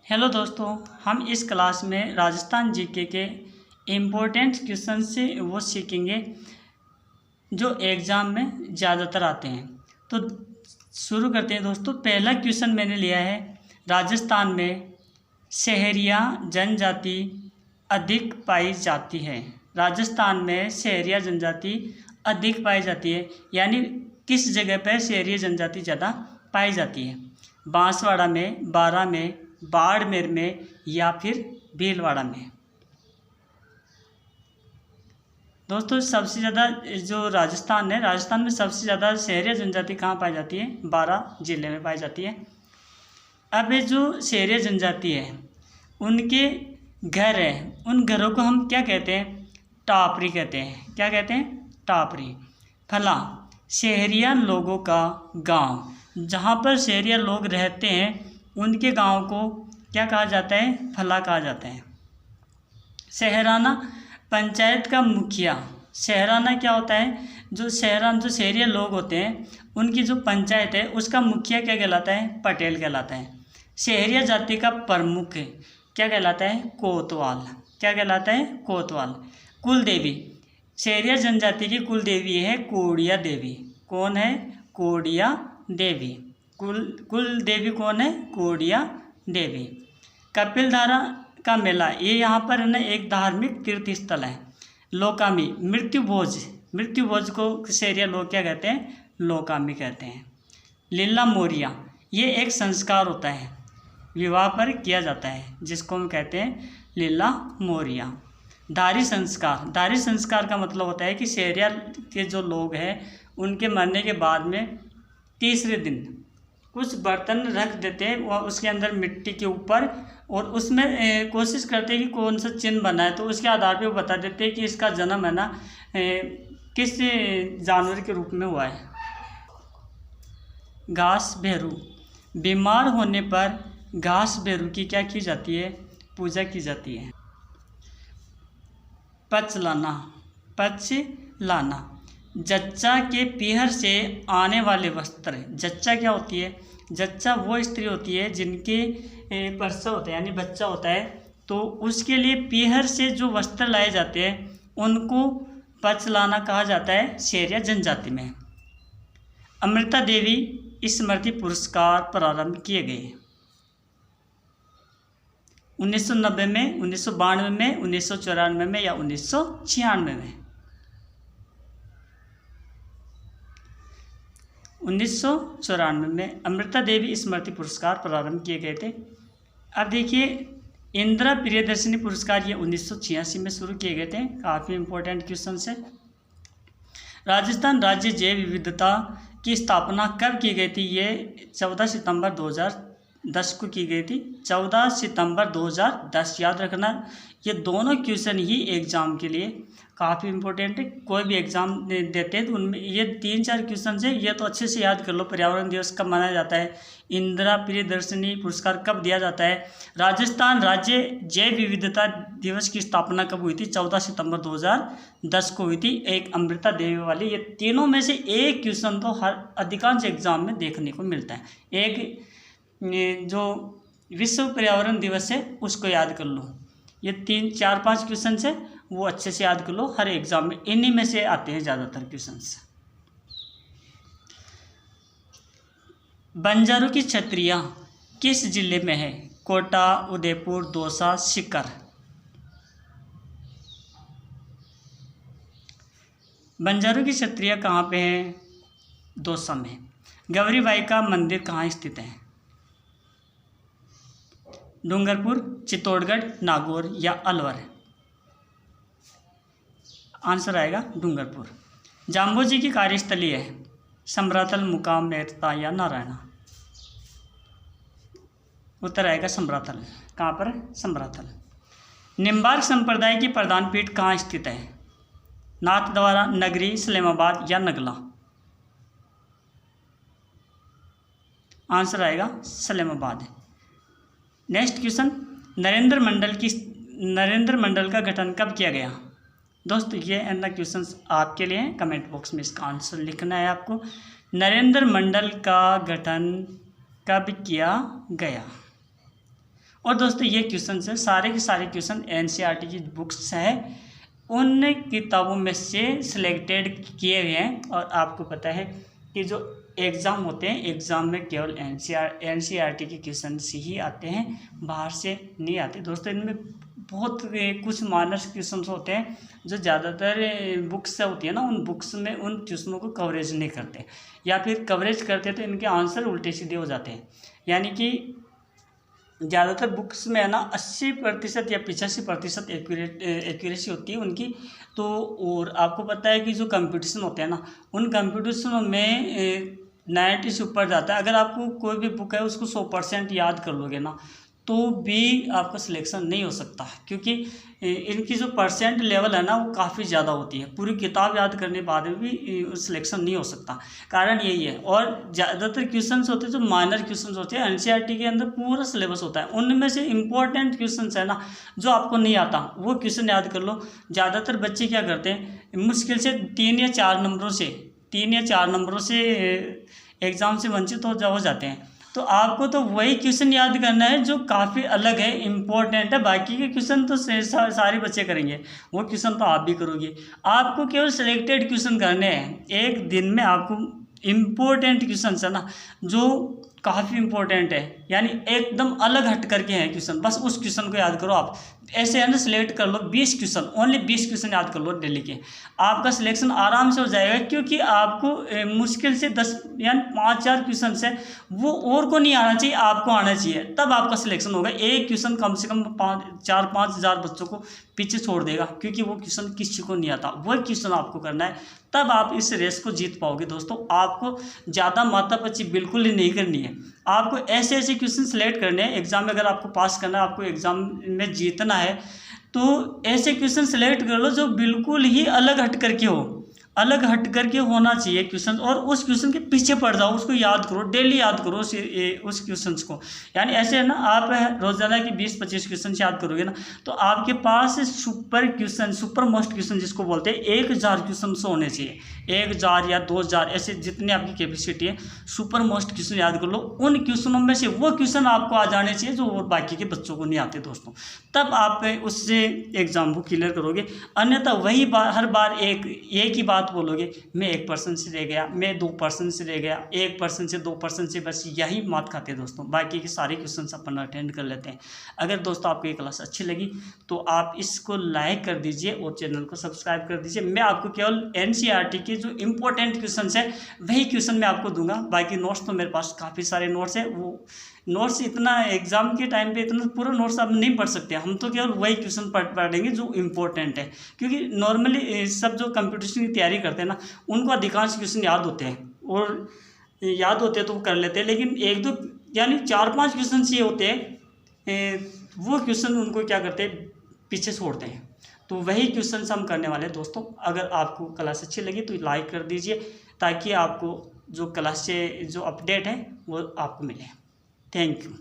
Hello दोस्तों, हम इस क्लास में राजस्थान जीके के इम्पोर्टेंट क्वेश्चन से वो सीखेंगे जो एग्ज़ाम में ज़्यादातर आते हैं। तो शुरू करते हैं दोस्तों। पहला क्वेश्चन मैंने लिया है, राजस्थान में शहरिया जनजाति अधिक पाई जाती है। राजस्थान में शहरिया जनजाति अधिक पाई जाती है, यानी किस जगह पर शहरिया जनजाति ज़्यादा पाई जाती है? बांसवाड़ा में, बारा में, बाड़मेर में या फिर भीलवाड़ा में। दोस्तों सबसे ज़्यादा जो राजस्थान है, राजस्थान में सबसे ज़्यादा शहरी जनजाति कहाँ पाई जाती है? बारा जिले में पाई जाती है। अब ये जो शहरी जनजाति है उनके घर हैं, उन घरों को हम क्या कहते हैं? टापरी कहते हैं। क्या कहते हैं? टापरी। फला, शहरिया लोगों का गांव, जहाँ पर शहरिया लोग रहते हैं उनके गांव को क्या कहा जाता है? फला कहा जाता है। शहराना, पंचायत का मुखिया। शहराना क्या होता है? जो शहरिया लोग होते हैं उनकी जो पंचायत है उसका मुखिया क्या कहलाता है? पटेल कहलाता है। शहरिया जाति का प्रमुख क्या कहलाता है? कोतवाल। क्या कहलाता है? कोतवाल। कुल देवी, शहरिया जनजाति की कुल देवी है कोडिया देवी। कौन है? कोडिया देवी। कुल देवी कौन है? कोडिया देवी। कपिलधारा का मेला, ये यहाँ पर है ना एक धार्मिक तीर्थ स्थल है। लोकामी, मृत्युभोज को शहरिया लोग क्या कहते हैं? लोकामी कहते हैं। लीला मोरिया, ये एक संस्कार होता है, विवाह पर किया जाता है, जिसको हम कहते हैं लीला मोरिया। दारी संस्कार का मतलब होता है कि शहरिया के जो लोग हैं उनके मरने के बाद में तीसरे दिन कुछ बर्तन रख देते हैं और उसके अंदर मिट्टी के ऊपर, और उसमें कोशिश करते हैं कि कौन सा चिन्ह बना है, तो उसके आधार पे वो बता देते हैं कि इसका जन्म है ना किस जानवर के रूप में हुआ है। घास भेरू, बीमार होने पर घास भेरू की क्या की जाती है? पूजा की जाती है। पच लाना, जच्चा के पीहर से आने वाले वस्त्र। जच्चा क्या होती है? जच्चा वो स्त्री होती है जिनके प्रसव होता है यानी बच्चा होता है, तो उसके लिए पीहर से जो वस्त्र लाए जाते हैं उनको पचलाना कहा जाता है शहरिया जनजाति में। अमृता देवी स्मृति पुरस्कार प्रारंभ किए गए 1990 में, 1992 में, 1994 में या 1996 में? 1994 में अमृता देवी स्मृति पुरस्कार प्रारंभ किए गए थे। अब देखिए, इंदिरा प्रियदर्शनी पुरस्कार ये 1986 में शुरू किए गए थे। काफ़ी इंपॉर्टेंट क्वेश्चन है। राजस्थान राज्य जैव विविधता की स्थापना कब की गई थी? ये 14 सितंबर 2010 को की गई थी। 14 सितंबर 2010 याद रखना। ये दोनों क्वेश्चन ही एग्ज़ाम के लिए काफ़ी इंपॉर्टेंट है। कोई भी एग्ज़ाम देते हैं तो उनमें ये 3-4 क्वेश्चन है, ये तो अच्छे से याद कर लो। पर्यावरण दिवस कब मनाया जाता है? इंदिरा प्रियदर्शनी पुरस्कार कब दिया जाता है? राजस्थान राज्य जैव विविधता दिवस की स्थापना कब हुई थी? 14 सितंबर 2010 को हुई थी। एक अमृता देवी वाली, ये तीनों में से एक क्वेश्चन तो हर अधिकांश एग्जाम में देखने को मिलता है। एक जो विश्व पर्यावरण दिवस है उसको याद कर लो। ये 3-4-5 क्वेश्चन है वो अच्छे से याद कर लो, हर एग्जाम में इन्हीं में से आते हैं ज़्यादातर क्वेश्चंस। बंजारों की छतरियाँ किस जिले में है? कोटा, उदयपुर, दौसा, सीकर। बंजारों की छतरियाँ कहाँ पे हैं? दौसा में। गौरीबाई का मंदिर कहाँ स्थित है? डूंगरपुर, चित्तौड़गढ़, नागौर या अलवर? आंसर आएगा डूंगरपुर। जाम्बोजी की कार्यस्थली है समराथल, मुकाम, मेहता या नारायणा? उत्तर आएगा समराथल। कहाँ पर? समराथल। निम्बार्क संप्रदाय की प्रधान पीठ कहाँ स्थित है? नाथद्वारा, नगरी, इस्लामाबाद या नगला? आंसर आएगा इस्लामाबाद। नेक्स्ट क्वेश्चन, नरेंद्र मंडल का गठन कब किया गया? दोस्तों ये एंड क्वेश्चन आपके लिए हैं, कमेंट बॉक्स में इसका आंसर लिखना है आपको। नरेंद्र मंडल का गठन कब किया गया? और दोस्तों ये क्वेश्चन है, सारे के सारे क्वेश्चन एनसीईआरटी की बुक्स है उन किताबों में से सिलेक्टेड किए हुए हैं। और आपको पता है कि जो एग्ज़ाम होते हैं, एग्ज़ाम में केवल एनसीईआरटी के क्वेश्चन ही आते हैं, बाहर से नहीं आते दोस्तों। इनमें बहुत कुछ माइनर क्वेश्चन होते हैं जो ज़्यादातर बुक्स से होती है ना, उन बुक्स में उन क्वेश्चनों को कवरेज नहीं करते, या फिर कवरेज करते तो इनके आंसर उल्टे सीधे हो जाते हैं। यानी कि ज़्यादातर बुक्स में है ना 80% या 85% एक्यूरेसी होती है उनकी। तो और आपको पता है कि जो कंपटीशन होते हैं ना, उन कंपटीशनों में 90 से ऊपर जाता है। अगर आपको कोई भी बुक है उसको 100% याद कर लोगे ना, तो भी आपका सिलेक्शन नहीं हो सकता, क्योंकि इनकी जो परसेंट लेवल है ना वो काफ़ी ज़्यादा होती है। पूरी किताब याद करने के बाद भी सिलेक्शन नहीं हो सकता, कारण यही है। और ज़्यादातर क्वेश्चंस होते हैं जो माइनर क्वेश्चंस होते हैं, एनसीईआरटी के अंदर पूरा सिलेबस होता है, उनमें से इंपॉर्टेंट क्वेश्चंस है ना जो आपको नहीं आता वो क्वेश्चन याद कर लो। ज़्यादातर बच्चे क्या करते हैं, मुश्किल से 3 या 4 नंबरों से एग्ज़ाम से वंचित हो जाते हैं। तो आपको तो वही क्वेश्चन याद करना है जो काफ़ी अलग है, इम्पोर्टेंट है। बाकी के क्वेश्चन तो सारे बच्चे करेंगे, वो क्वेश्चन तो आप भी करोगे। आपको केवल सिलेक्टेड क्वेश्चन करने हैं एक दिन में। आपको इम्पोर्टेंट क्वेश्चन है ना जो काफ़ी इम्पोर्टेंट है, यानी एकदम अलग हट करके हैं क्वेश्चन, बस उस क्वेश्चन को याद करो आप। ऐसे है ना, सिलेक्ट कर लो 20 क्वेश्चन, ओनली 20 क्वेश्चन याद कर लो डेली के, आपका सिलेक्शन आराम से हो जाएगा। क्योंकि आपको मुश्किल से 10 यानी 5-4 क्वेश्चन है वो और को नहीं आना चाहिए, आपको आना चाहिए, तब आपका सिलेक्शन होगा। एक क्वेश्चन कम से कम 4-5 हज़ार बच्चों को पीछे छोड़ देगा, क्योंकि वो क्वेश्चन किसी को नहीं आता, वही क्वेश्चन आपको करना है, तब आप इस रेस को जीत पाओगे दोस्तों। आपको ज़्यादा माथापच्ची बिल्कुल ही नहीं करनी है, आपको ऐसे ऐसे क्वेश्चन सेलेक्ट करने हैं एग्जाम में। अगर आपको पास करना है, आपको एग्जाम में जीतना है, तो ऐसे क्वेश्चन सेलेक्ट कर लो जो बिल्कुल ही अलग हट करके हो, अलग हट करके होना चाहिए क्वेश्चन, और उस क्वेश्चन के पीछे पड़ जाओ, उसको याद करो, डेली याद करो उस क्वेश्चंस को। यानी ऐसे है ना, आप रोजाना की 20-25 क्वेश्चन याद करोगे ना, तो आपके पास सुपर मोस्ट क्वेश्चन जिसको बोलते हैं 1000 क्वेश्चन होने चाहिए, 1000 या 2000 ऐसे जितने आपकी कैपेसिटी है, सुपर मोस्ट क्वेश्चन याद कर लो। उन क्वेश्चनों में से वो क्वेश्चन आपको आ जाने चाहिए जो और बाकी के बच्चों को नहीं आते दोस्तों, तब आप उससे एग्जाम को क्लियर करोगे। अन्यथा वही बात हर बार एक ही बात बोलोगे, मैं 1% से रह गया, मैं 2% से रह गया, 1% से 2% से, बस यही मात खाते हैं दोस्तों। बाकी के सारे क्वेश्चन अपन अटेंड कर लेते हैं। अगर दोस्तों आपको ये क्लास अच्छी लगी तो आप इसको लाइक कर दीजिए और चैनल को सब्सक्राइब कर दीजिए। मैं आपको केवल एनसीईआरटी के जो इंपॉर्टेंट क्वेश्चन है वही क्वेश्चन मैं आपको दूंगा। बाकी नोट्स तो मेरे पास काफ़ी सारे नोट्स है, वो नोट्स इतना एग्जाम के टाइम पे इतना पूरा नोट्स आप नहीं पढ़ सकते, हम तो केवल वही क्वेश्चन पढ़ेंगे जो इम्पोर्टेंट है। क्योंकि नॉर्मली सब जो कंपटीशन की तैयारी करते हैं ना, उनको अधिकांश क्वेश्चन याद होते हैं, और याद होते हैं तो वो कर लेते हैं, लेकिन 1-2 यानी 4-5 क्वेश्चन ये होते हैं, वो क्वेश्चन उनको क्या करते हैं, पीछे छोड़ते हैं। तो वही क्वेश्चन हम करने वाले हैं दोस्तों। अगर आपको क्लास अच्छी लगी तो लाइक कर दीजिए, ताकि आपको जो क्लास से जो अपडेट है वो आपको मिले। Thank you.